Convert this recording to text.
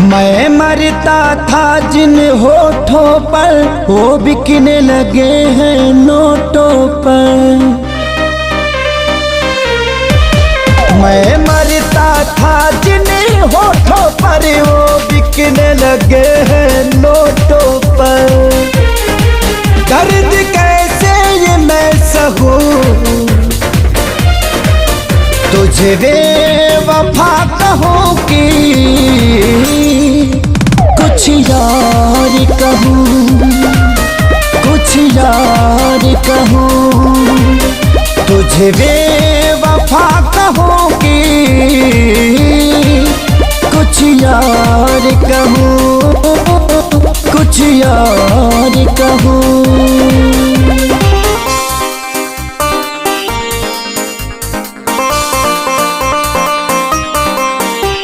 मैं मरता था जिन होठों पर वो बिकने लगे हैं नोटों पर। मैं मरता था जिन होठों पर वो बिकने लगे हैं नोटों पर। दर्द कैसे ये मैं सहूं तुझे बेवफा कहूँ कि कुछ यार कहूँ, कुछ यार कहूँ। तुझे बेवफा कहूँ कि कुछ यार कहूँ, कुछ यार कहूँ।